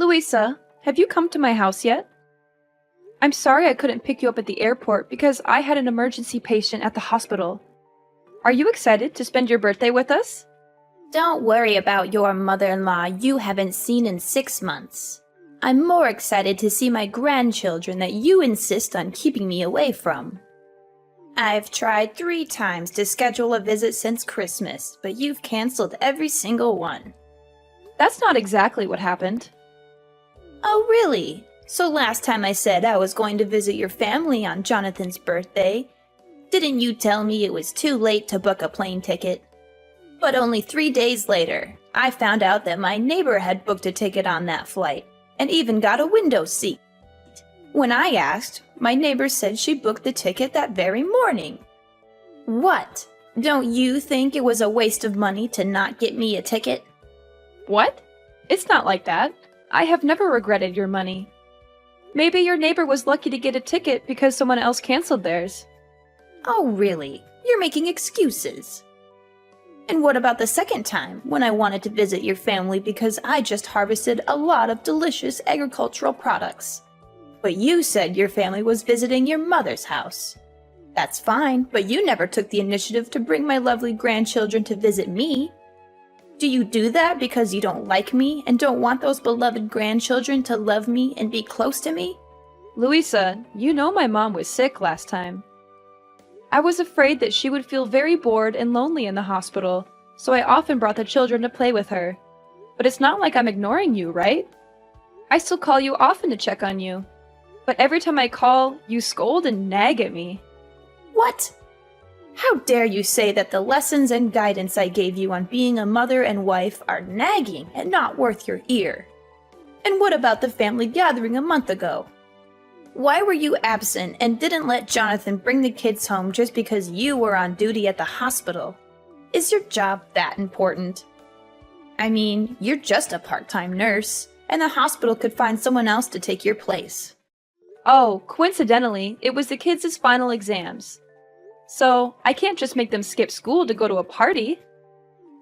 Louisa, have you come to my house yet? I'm sorry I couldn't pick you up at the airport because I had an emergency patient at the hospital. Are you excited to spend your birthday with us? Don't worry about your mother-in-law you haven't seen in 6 months. I'm more excited to see my grandchildren that you insist on keeping me away from. I've tried 3 times to schedule a visit since Christmas, but you've canceled every single one. That's not exactly what happened. Oh, really? So last time I said I was going to visit your family on Jonathan's birthday, didn't you tell me it was too late to book a plane ticket? But only 3 days later, I found out that my neighbor had booked a ticket on that flight, and even got a window seat. When I asked, my neighbor said she booked the ticket that very morning. What? Don't you think it was a waste of money to not get me a ticket? What? It's not like that. I have never regretted your money. Maybe your neighbor was lucky to get a ticket because someone else canceled theirs. Oh, really? You're making excuses. And what about the second time, when I wanted to visit your family because I just harvested a lot of delicious agricultural products? But you said your family was visiting your mother's house. That's fine, but you never took the initiative to bring my lovely grandchildren to visit me. Do you do that because you don't like me and don't want those beloved grandchildren to love me and be close to me? Louisa, you know my mom was sick last time. I was afraid that she would feel very bored and lonely in the hospital, so I often brought the children to play with her. But it's not like I'm ignoring you, right? I still call you often to check on you. But every time I call, you scold and nag at me. What? How dare you say that the lessons and guidance I gave you on being a mother and wife are nagging and not worth your ear? And what about the family gathering a month ago? Why were you absent and didn't let Jonathan bring the kids home just because you were on duty at the hospital? Is your job that important? I mean, you're just a part-time nurse, and the hospital could find someone else to take your place. Oh, coincidentally, it was the kids' final exams. So, I can't just make them skip school to go to a party.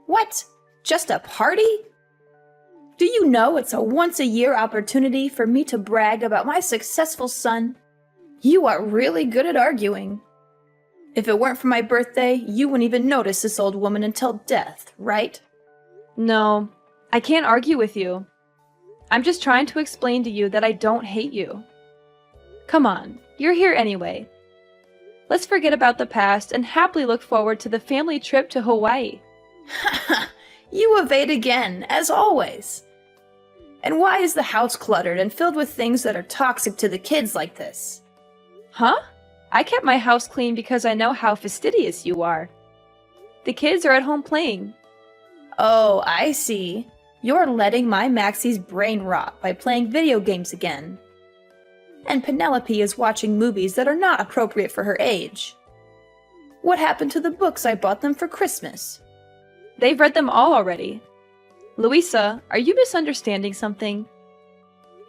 What? Just a party? Do you know it's a once-a-year opportunity for me to brag about my successful son? You are really good at arguing. If it weren't for my birthday, you wouldn't even notice this old woman until death, right? No, I can't argue with you. I'm just trying to explain to you that I don't hate you. Come on, you're here anyway. Let's forget about the past and happily look forward to the family trip to Hawaii. You evade again, as always. And why is the house cluttered and filled with things that are toxic to the kids like this? Huh? I kept my house clean because I know how fastidious you are. The kids are at home playing. Oh, I see. You're letting my Maxie's brain rot by playing video games again. And Penelope is watching movies that are not appropriate for her age. What happened to the books I bought them for Christmas? They've read them all already. Louisa, are you misunderstanding something?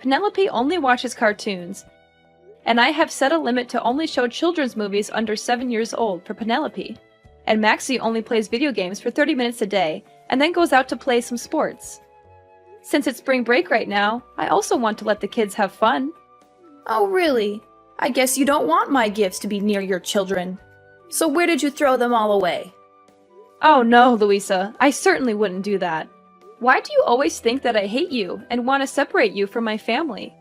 Penelope only watches cartoons, and I have set a limit to only show children's movies under 7 years old for Penelope. And Maxie only plays video games for 30 minutes a day, and then goes out to play some sports. Since it's spring break right now, I also want to let the kids have fun. Oh, really? I guess you don't want my gifts to be near your children. So where did you throw them all away? Oh no, Louisa, I certainly wouldn't do that. Why do you always think that I hate you and want to separate you from my family?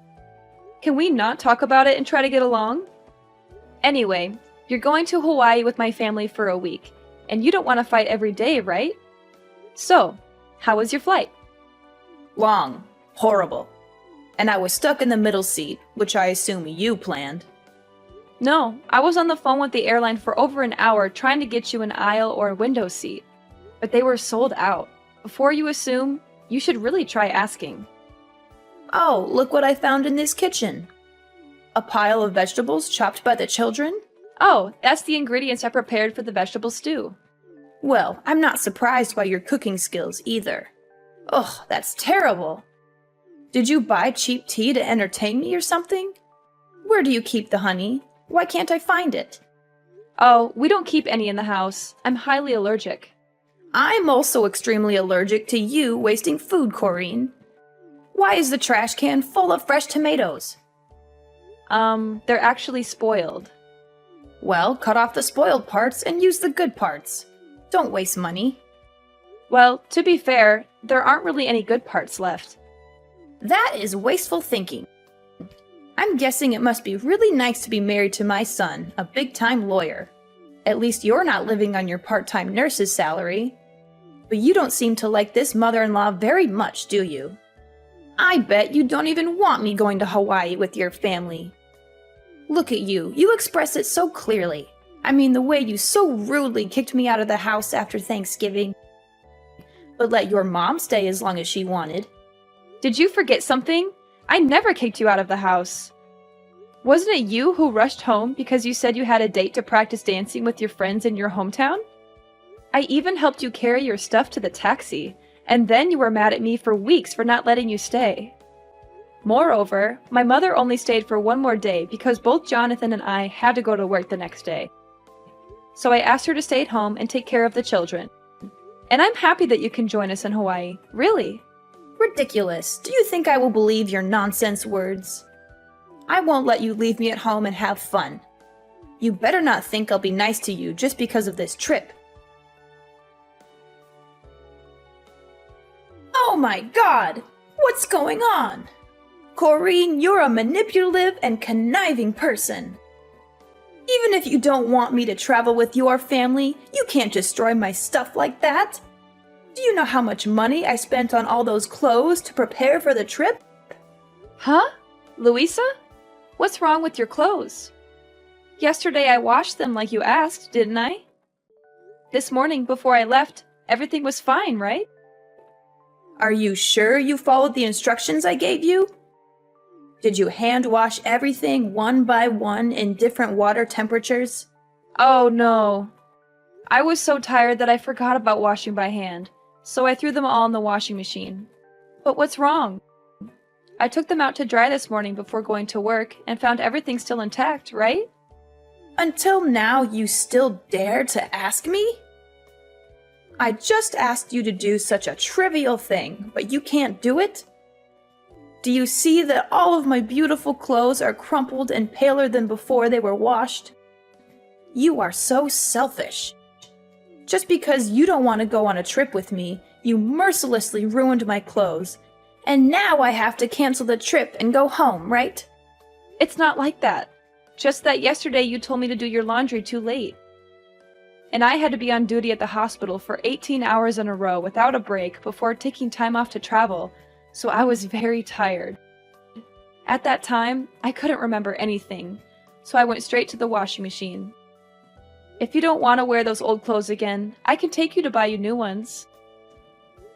Can we not talk about it and try to get along? Anyway, you're going to Hawaii with my family for a week, and you don't want to fight every day, right? So, how was your flight? Long. Horrible. And I was stuck in the middle seat, which I assume you planned. No, I was on the phone with the airline for over an hour trying to get you an aisle or a window seat. But they were sold out. Before you assume, you should really try asking. Oh, look what I found in this kitchen. A pile of vegetables chopped by the children? Oh, that's the ingredients I prepared for the vegetable stew. Well, I'm not surprised by your cooking skills either. Ugh, that's terrible. Did you buy cheap tea to entertain me or something? Where do you keep the honey? Why can't I find it? Oh, we don't keep any in the house. I'm highly allergic. I'm also extremely allergic to you wasting food, Corinne. Why is the trash can full of fresh tomatoes? They're actually spoiled. Well, cut off the spoiled parts and use the good parts. Don't waste money. Well, to be fair, there aren't really any good parts left. That is wasteful thinking. I'm guessing it must be really nice to be married to my son, a big-time lawyer. At least you're not living on your part-time nurse's salary. But you don't seem to like this mother-in-law very much, do you? I bet you don't even want me going to Hawaii with your family. Look at you. You express it so clearly. I mean, the way you so rudely kicked me out of the house after Thanksgiving. But let your mom stay as long as she wanted. Did you forget something? I never kicked you out of the house. Wasn't it you who rushed home because you said you had a date to practice dancing with your friends in your hometown? I even helped you carry your stuff to the taxi, and then you were mad at me for weeks for not letting you stay. Moreover, my mother only stayed for one more day because both Jonathan and I had to go to work the next day. So I asked her to stay at home and take care of the children. And I'm happy that you can join us in Hawaii, really. Ridiculous. Do you think I will believe your nonsense words? I won't let you leave me at home and have fun. You better not think I'll be nice to you just because of this trip. Oh my God! What's going on? Corrine, you're a manipulative and conniving person. Even if you don't want me to travel with your family, you can't destroy my stuff like that. Do you know how much money I spent on all those clothes to prepare for the trip? Huh? Louisa? What's wrong with your clothes? Yesterday I washed them like you asked, didn't I? This morning before I left, everything was fine, right? Are you sure you followed the instructions I gave you? Did you hand wash everything one by one in different water temperatures? Oh no. I was so tired that I forgot about washing by hand, so I threw them all in the washing machine. But what's wrong? I took them out to dry this morning before going to work and found everything still intact, right? Until now, you still dare to ask me? I just asked you to do such a trivial thing, but you can't do it? Do you see that all of my beautiful clothes are crumpled and paler than before they were washed? You are so selfish. Just because you don't want to go on a trip with me, you mercilessly ruined my clothes. And now I have to cancel the trip and go home, right? It's not like that. Just that yesterday you told me to do your laundry too late. And I had to be on duty at the hospital for 18 hours in a row without a break before taking time off to travel, so I was very tired. At that time, I couldn't remember anything, so I went straight to the washing machine. If you don't want to wear those old clothes again, I can take you to buy you new ones.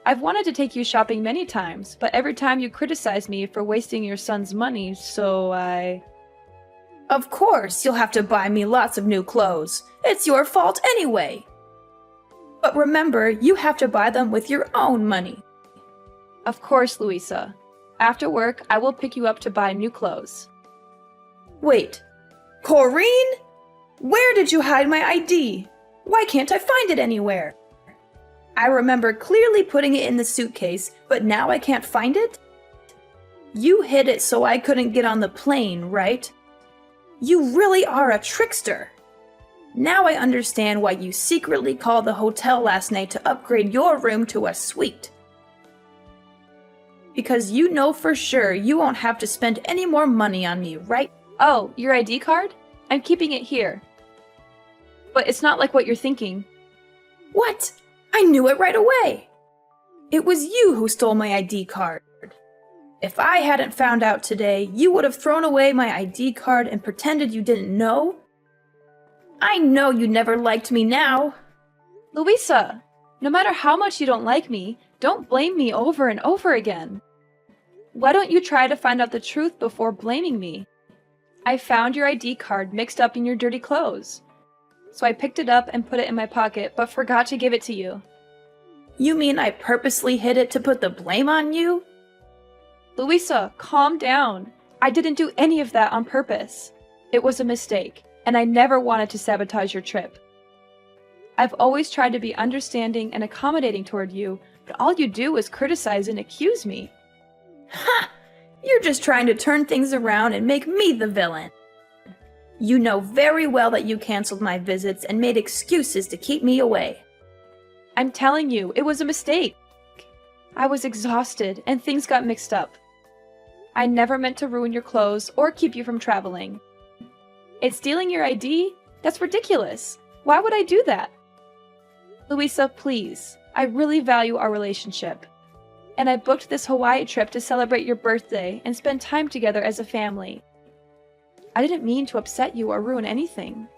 I've wanted to take you shopping many times, but every time you criticize me for wasting your son's money, so I... Of course, you'll have to buy me lots of new clothes. It's your fault anyway. But remember, you have to buy them with your own money. Of course, Louisa. After work, I will pick you up to buy new clothes. Wait, Corrine? Where did you hide my ID? Why can't I find it anywhere? I remember clearly putting it in the suitcase, but now I can't find it? You hid it so I couldn't get on the plane, right? You really are a trickster. Now I understand why you secretly called the hotel last night to upgrade your room to a suite. Because you know for sure you won't have to spend any more money on me, right? Oh, your ID card? I'm keeping it here. But it's not like what you're thinking. What? I knew it right away. It was you who stole my ID card. If I hadn't found out today, you would have thrown away my ID card and pretended you didn't know. I know you never liked me now. Louisa, no matter how much you don't like me, don't blame me over and over again. Why don't you try to find out the truth before blaming me? I found your ID card mixed up in your dirty clothes. So I picked it up and put it in my pocket, but forgot to give it to you. You mean I purposely hid it to put the blame on you? Louisa, calm down. I didn't do any of that on purpose. It was a mistake, and I never wanted to sabotage your trip. I've always tried to be understanding and accommodating toward you, but all you do is criticize and accuse me. Ha! You're just trying to turn things around and make me the villain. You know very well that you canceled my visits and made excuses to keep me away. I'm telling you, it was a mistake. I was exhausted and things got mixed up. I never meant to ruin your clothes or keep you from traveling. It's stealing your ID? That's ridiculous. Why would I do that? Louisa, please. I really value our relationship. And I booked this Hawaii trip to celebrate your birthday and spend time together as a family. I didn't mean to upset you or ruin anything.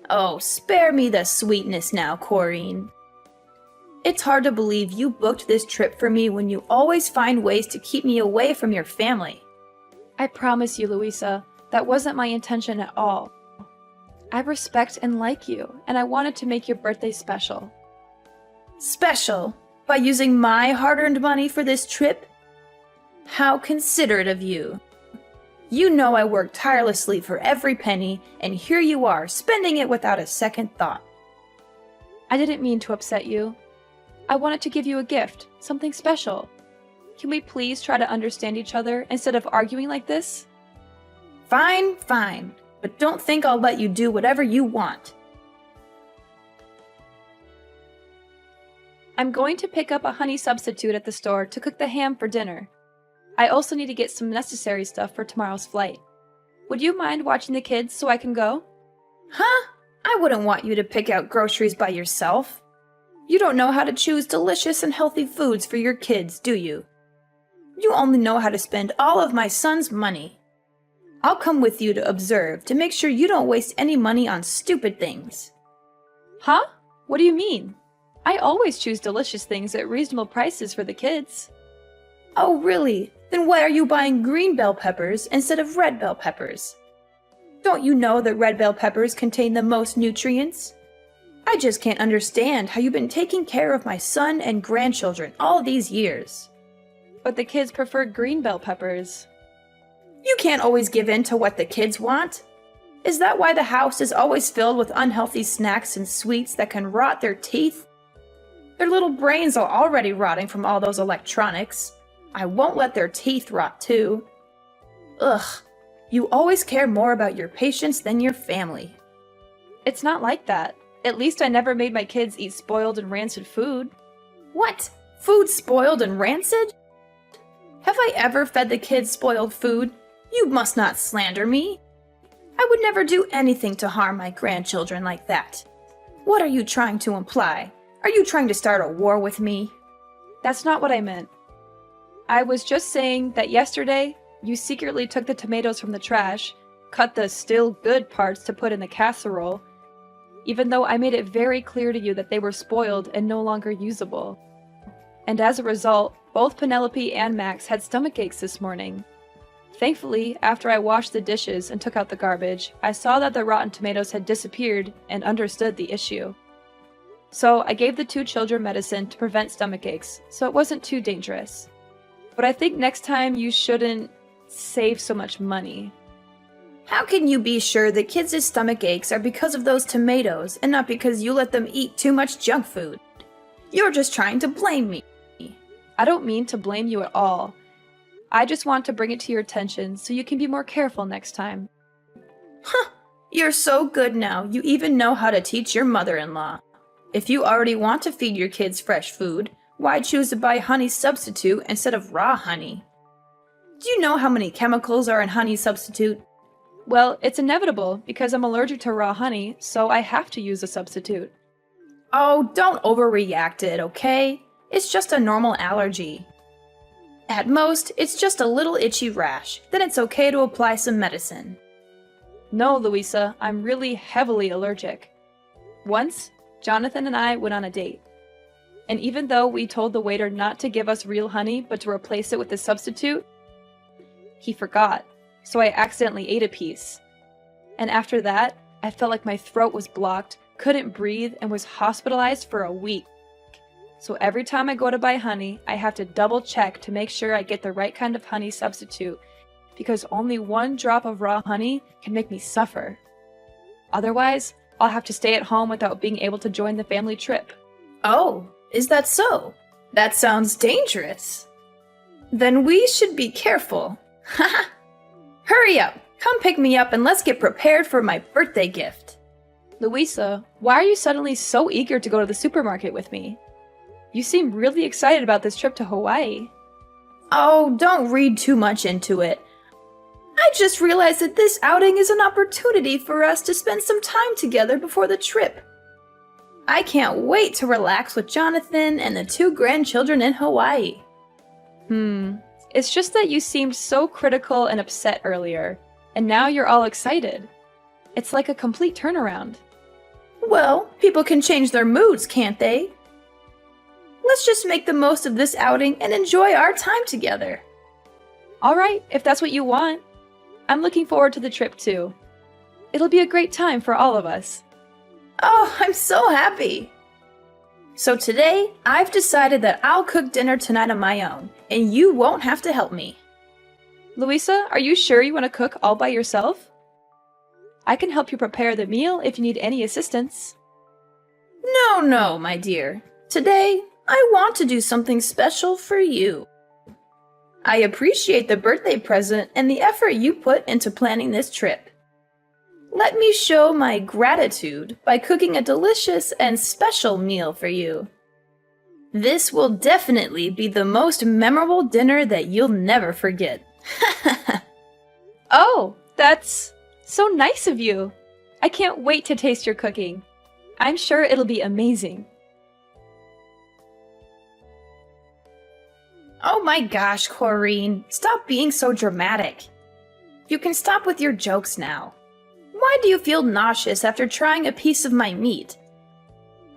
Oh, spare me the sweetness now, Corrine. It's hard to believe you booked this trip for me when you always find ways to keep me away from your family. I promise you, Louisa, that wasn't my intention at all. I respect and like you, and I wanted to make your birthday special. Special? By using my hard-earned money for this trip? How considerate of you. You know I worked tirelessly for every penny, and here you are, spending it without a second thought. I didn't mean to upset you. I wanted to give you a gift, something special. Can we please try to understand each other instead of arguing like this? Fine, fine, but don't think I'll let you do whatever you want. I'm going to pick up a honey substitute at the store to cook the ham for dinner. I also need to get some necessary stuff for tomorrow's flight. Would you mind watching the kids so I can go? Huh? I wouldn't want you to pick out groceries by yourself. You don't know how to choose delicious and healthy foods for your kids, do you? You only know how to spend all of my son's money. I'll come with you to observe to make sure you don't waste any money on stupid things. Huh? What do you mean? I always choose delicious things at reasonable prices for the kids. Oh, really? Then why are you buying green bell peppers instead of red bell peppers? Don't you know that red bell peppers contain the most nutrients? I just can't understand how you've been taking care of my son and grandchildren all these years. But the kids prefer green bell peppers. You can't always give in to what the kids want. Is that why the house is always filled with unhealthy snacks and sweets that can rot their teeth? Their little brains are already rotting from all those electronics. I won't let their teeth rot too. Ugh, you always care more about your patients than your family. It's not like that. At least I never made my kids eat spoiled and rancid food. What? Food spoiled and rancid? Have I ever fed the kids spoiled food? You must not slander me. I would never do anything to harm my grandchildren like that. What are you trying to imply? Are you trying to start a war with me? That's not what I meant. I was just saying that yesterday, you secretly took the tomatoes from the trash, cut the still good parts to put in the casserole, even though I made it very clear to you that they were spoiled and no longer usable. And as a result, both Penelope and Max had stomach aches this morning. Thankfully, after I washed the dishes and took out the garbage, I saw that the rotten tomatoes had disappeared and understood the issue. So I gave the two children medicine to prevent stomach aches, so it wasn't too dangerous. But I think next time you shouldn't save so much money. How can you be sure the kids' stomach aches are because of those tomatoes and not because you let them eat too much junk food? You're just trying to blame me. I don't mean to blame you at all. I just want to bring it to your attention so you can be more careful next time. Huh, you're so good now, you even know how to teach your mother-in-law. If you already want to feed your kids fresh food, why choose to buy honey substitute instead of raw honey? Do you know how many chemicals are in honey substitute? Well, it's inevitable because I'm allergic to raw honey, so I have to use a substitute. Oh, don't overreact it, okay? It's just a normal allergy. At most, it's just a little itchy rash. Then it's okay to apply some medicine. No, Louisa, I'm really heavily allergic. Once, Jonathan and I went on a date. And even though we told the waiter not to give us real honey but to replace it with a substitute, he forgot, so I accidentally ate a piece. And after that, I felt like my throat was blocked, couldn't breathe, and was hospitalized for a week. So every time I go to buy honey, I have to double check to make sure I get the right kind of honey substitute, because only one drop of raw honey can make me suffer. Otherwise, I'll have to stay at home without being able to join the family trip. Oh, is that so? That sounds dangerous. Then we should be careful. Haha! Hurry up! Come pick me up and let's get prepared for my birthday gift. Louisa, why are you suddenly so eager to go to the supermarket with me? You seem really excited about this trip to Hawaii. Oh, don't read too much into it. I just realized that this outing is an opportunity for us to spend some time together before the trip. I can't wait to relax with Jonathan and the 2 grandchildren in Hawaii. It's just that you seemed so critical and upset earlier, and now you're all excited. It's like a complete turnaround. Well, people can change their moods, can't they? Let's just make the most of this outing and enjoy our time together. Alright, if that's what you want. I'm looking forward to the trip too. It'll be a great time for all of us. Oh, I'm so happy! So today, I've decided that I'll cook dinner tonight on my own, and you won't have to help me. Louisa, are you sure you want to cook all by yourself? I can help you prepare the meal if you need any assistance. No, my dear. Today, I want to do something special for you. I appreciate the birthday present and the effort you put into planning this trip. Let me show my gratitude by cooking a delicious and special meal for you. This will definitely be the most memorable dinner that you'll never forget. Oh, that's so nice of you. I can't wait to taste your cooking. I'm sure it'll be amazing. Oh my gosh, Corrine, stop being so dramatic. You can stop with your jokes now. Why do you feel nauseous after trying a piece of my meat?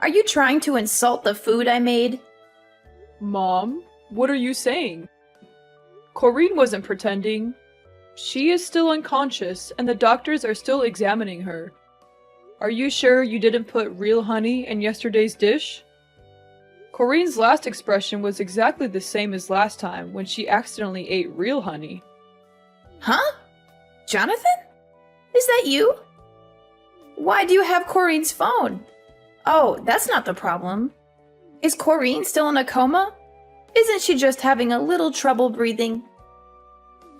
Are you trying to insult the food I made? Mom, what are you saying? Corrine wasn't pretending. She is still unconscious, and the doctors are still examining her. Are you sure you didn't put real honey in yesterday's dish? Corrine's last expression was exactly the same as last time when she accidentally ate real honey. Huh? Jonathan? Is that you? Why do you have Corrine's phone? Oh, that's not the problem. Is Corrine still in a coma? Isn't she just having a little trouble breathing?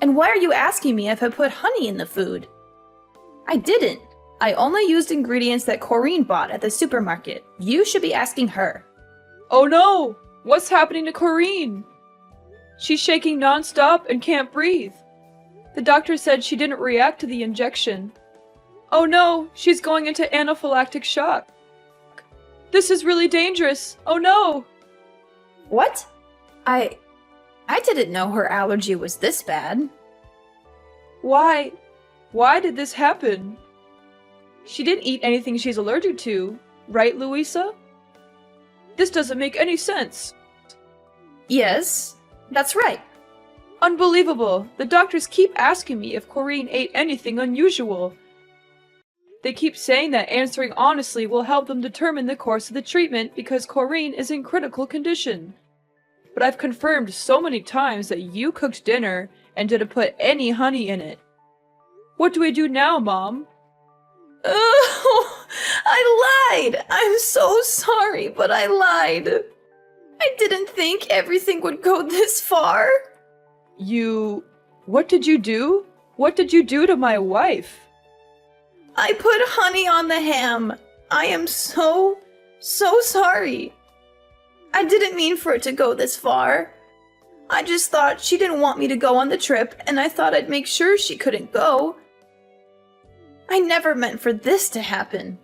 And why are you asking me if I put honey in the food? I didn't. I only used ingredients that Corrine bought at the supermarket. You should be asking her. Oh no! What's happening to Corrine? She's shaking non-stop and can't breathe. The doctor said she didn't react to the injection. Oh no, she's going into anaphylactic shock. This is really dangerous. Oh no! What? I didn't know her allergy was this bad. Why? Why did this happen? She didn't eat anything she's allergic to, right, Louisa? This doesn't make any sense. Yes, that's right. Unbelievable! The doctors keep asking me if Corrine ate anything unusual. They keep saying that answering honestly will help them determine the course of the treatment because Corrine is in critical condition. But I've confirmed so many times that you cooked dinner and didn't put any honey in it. What do we do now, Mom? Oh, I lied! I'm so sorry, but I lied. I didn't think everything would go this far. What did you do? What did you do to my wife? I put honey on the ham. I am so sorry. I didn't mean for it to go this far. I just thought she didn't want me to go on the trip, and I thought I'd make sure she couldn't go. I never meant for this to happen.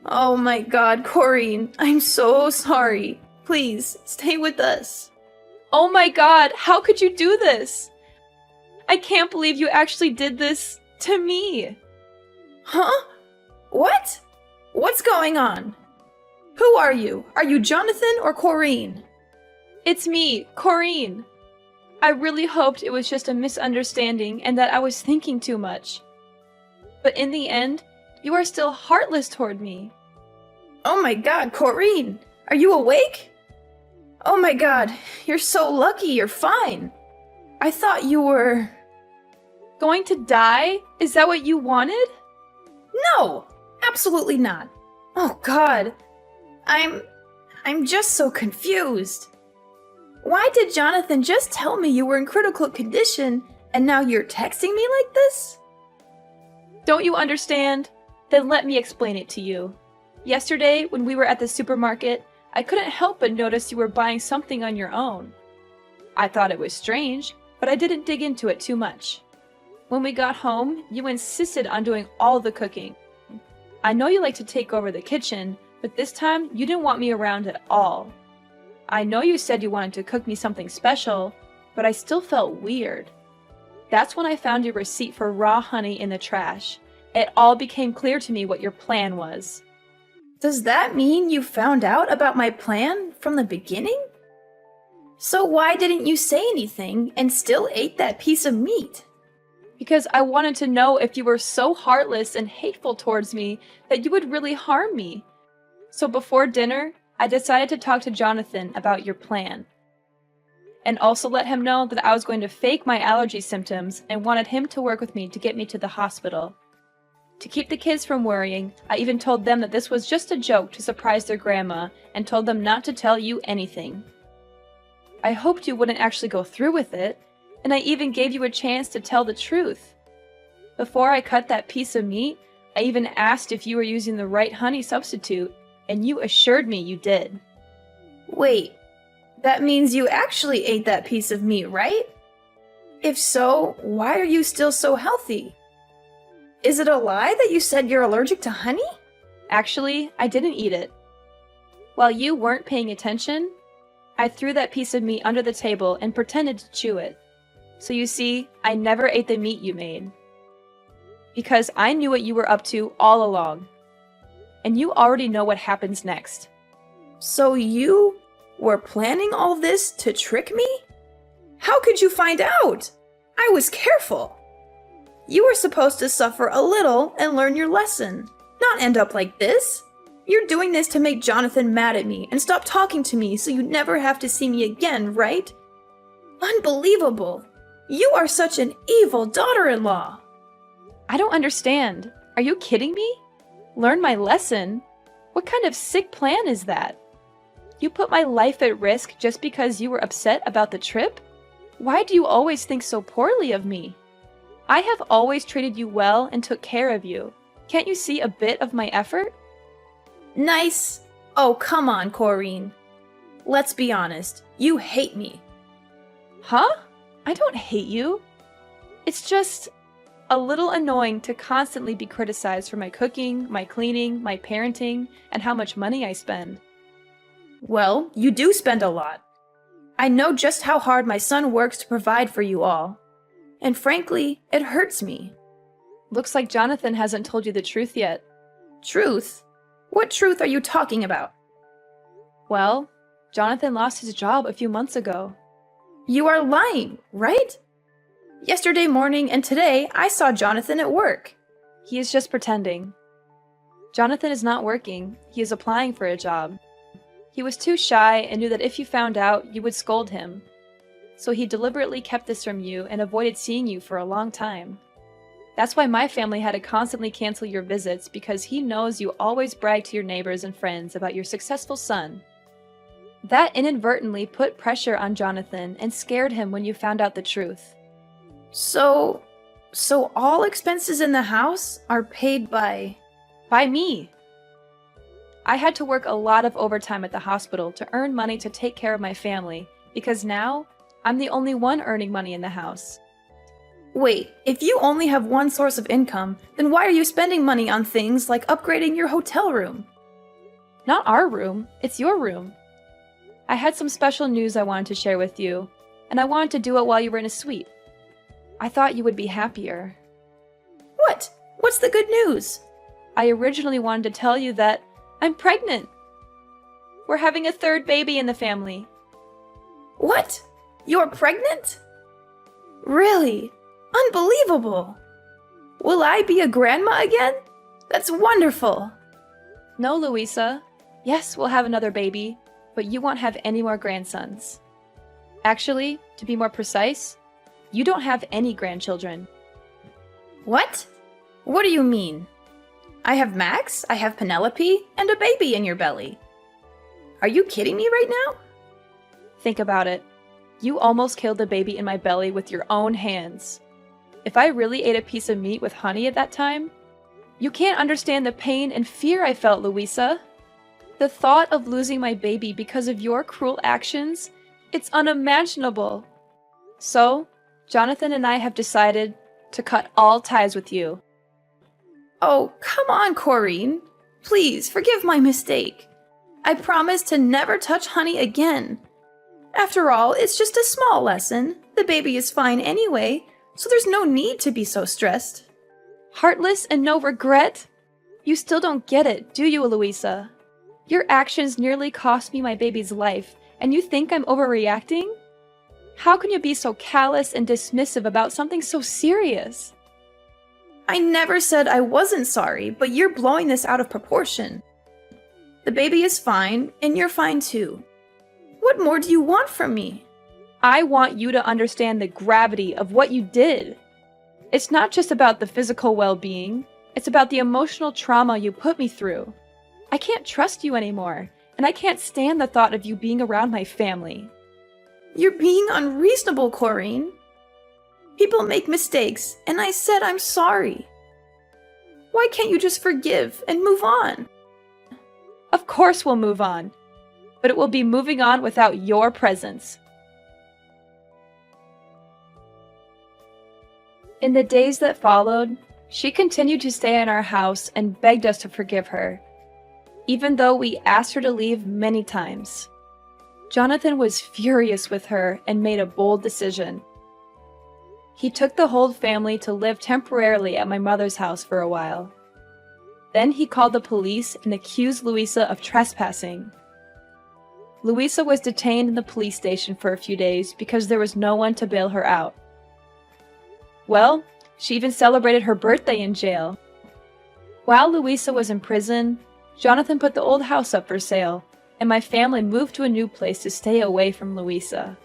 Oh my God, Corrine, I'm so sorry. Please, stay with us. Oh my god, how could you do this? I can't believe you actually did this to me. Huh? What? What's going on? Who are you? Are you Jonathan or Corrine? It's me, Corrine. I really hoped it was just a misunderstanding and that I was thinking too much. But in the end, you are still heartless toward me. Oh my God, Corrine! Are you awake? Oh my God, you're so lucky you're fine. I thought you were... Going to die? Is that what you wanted? No! Absolutely not. Oh God. I'm just so confused. Why did Jonathan just tell me you were in critical condition and now you're texting me like this? Don't you understand? Then let me explain it to you. Yesterday, when we were at the supermarket, I couldn't help but notice you were buying something on your own. I thought it was strange, but I didn't dig into it too much. When we got home, you insisted on doing all the cooking. I know you like to take over the kitchen, but this time you didn't want me around at all. I know you said you wanted to cook me something special, but I still felt weird. That's when I found your receipt for raw honey in the trash. It all became clear to me what your plan was. Does that mean you found out about my plan from the beginning? So why didn't you say anything and still ate that piece of meat? Because I wanted to know if you were so heartless and hateful towards me that you would really harm me. So before dinner, I decided to talk to Jonathan about your plan. And also let him know that I was going to fake my allergy symptoms and wanted him to work with me to get me to the hospital. To keep the kids from worrying, I even told them that this was just a joke to surprise their grandma and told them not to tell you anything. I hoped you wouldn't actually go through with it, and I even gave you a chance to tell the truth. Before I cut that piece of meat, I even asked if you were using the right honey substitute, and you assured me you did. Wait, that means you actually ate that piece of meat, right? If so, why are you still so healthy? Is it a lie that you said you're allergic to honey? Actually, I didn't eat it. While you weren't paying attention, I threw that piece of meat under the table and pretended to chew it. So you see, I never ate the meat you made. Because I knew what you were up to all along. And you already know what happens next. So you were planning all this to trick me? How could you find out? I was careful. You were supposed to suffer a little and learn your lesson, not end up like this. You're doing this to make Jonathan mad at me and stop talking to me so you never have to see me again, right? Unbelievable. You are such an evil daughter-in-law. I don't understand. Are you kidding me? Learn my lesson? What kind of sick plan is that? You put my life at risk just because you were upset about the trip? Why do you always think so poorly of me? I have always treated you well and took care of you. Can't you see a bit of my effort? Nice. Oh, come on, Corrine. Let's be honest. You hate me. Huh? I don't hate you. It's just a little annoying to constantly be criticized for my cooking, my cleaning, my parenting, and how much money I spend. Well, you do spend a lot. I know just how hard my son works to provide for you all. And frankly, it hurts me. Looks like Jonathan hasn't told you the truth yet. Truth? What truth are you talking about? Well, Jonathan lost his job a few months ago. You are lying, right? Yesterday morning and today, I saw Jonathan at work. He is just pretending. Jonathan is not working. He is applying for a job. He was too shy and knew that if you found out, you would scold him. So he deliberately kept this from you and avoided seeing you for a long time. That's why my family had to constantly cancel your visits, because he knows you always brag to your neighbors and friends about your successful son. That inadvertently put pressure on Jonathan and scared him when you found out the truth. So all expenses in the house are paid by me. I had to work a lot of overtime at the hospital to earn money to take care of my family, because now I'm the only one earning money in the house. Wait, if you only have one source of income, then why are you spending money on things like upgrading your hotel room? Not our room, it's your room. I had some special news I wanted to share with you, and I wanted to do it while you were in a suite. I thought you would be happier. What? What's the good news? I originally wanted to tell you that I'm pregnant. We're having a third baby in the family. What? You're pregnant? Really? Unbelievable! Will I be a grandma again? That's wonderful! No, Louisa. Yes, we'll have another baby, but you won't have any more grandsons. Actually, to be more precise, you don't have any grandchildren. What? What do you mean? I have Max, I have Penelope, and a baby in your belly. Are you kidding me right now? Think about it. You almost killed the baby in my belly with your own hands. If I really ate a piece of meat with honey at that time, you can't understand the pain and fear I felt, Louisa. The thought of losing my baby because of your cruel actions, it's unimaginable. So, Jonathan and I have decided to cut all ties with you. Oh, come on, Corrine. Please, forgive my mistake. I promise to never touch honey again. After all, it's just a small lesson. The baby is fine anyway, so there's no need to be so stressed. Heartless and no regret? You still don't get it, do you, Louisa? Your actions nearly cost me my baby's life, and you think I'm overreacting? How can you be so callous and dismissive about something so serious? I never said I wasn't sorry, but you're blowing this out of proportion. The baby is fine, and you're fine too. What more do you want from me? I want you to understand the gravity of what you did. It's not just about the physical well-being, it's about the emotional trauma you put me through. I can't trust you anymore, and I can't stand the thought of you being around my family. You're being unreasonable, Corrine. People make mistakes, and I said I'm sorry. Why can't you just forgive and move on? Of course we'll move on, but it will be moving on without your presence. In the days that followed, she continued to stay in our house and begged us to forgive her, even though we asked her to leave many times. Jonathan was furious with her and made a bold decision. He took the whole family to live temporarily at my mother's house for a while. Then he called the police and accused Louisa of trespassing. Louisa was detained in the police station for a few days because there was no one to bail her out. Well, she even celebrated her birthday in jail. While Louisa was in prison, Jonathan put the old house up for sale, and my family moved to a new place to stay away from Louisa.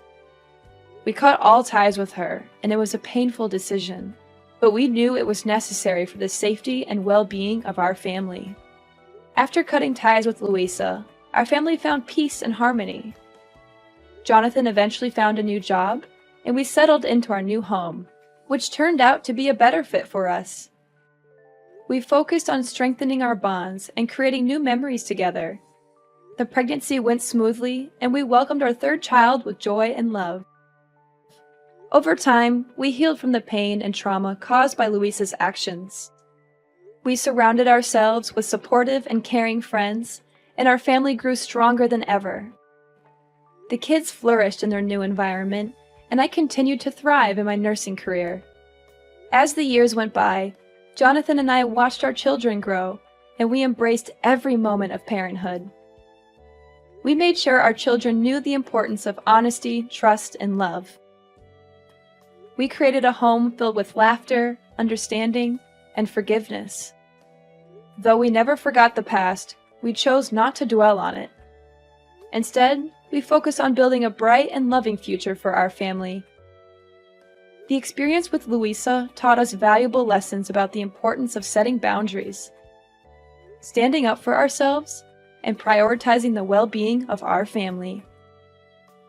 We cut all ties with her, and it was a painful decision, but we knew it was necessary for the safety and well-being of our family. After cutting ties with Louisa, our family found peace and harmony. Jonathan eventually found a new job, and we settled into our new home, which turned out to be a better fit for us. We focused on strengthening our bonds and creating new memories together. The pregnancy went smoothly, and we welcomed our third child with joy and love. Over time, we healed from the pain and trauma caused by Louisa's actions. We surrounded ourselves with supportive and caring friends, and our family grew stronger than ever. The kids flourished in their new environment, and I continued to thrive in my nursing career. As the years went by, Jonathan and I watched our children grow, and we embraced every moment of parenthood. We made sure our children knew the importance of honesty, trust, and love. We created a home filled with laughter, understanding, and forgiveness. Though we never forgot the past, we chose not to dwell on it. Instead, we focused on building a bright and loving future for our family. The experience with Louisa taught us valuable lessons about the importance of setting boundaries, standing up for ourselves, and prioritizing the well-being of our family.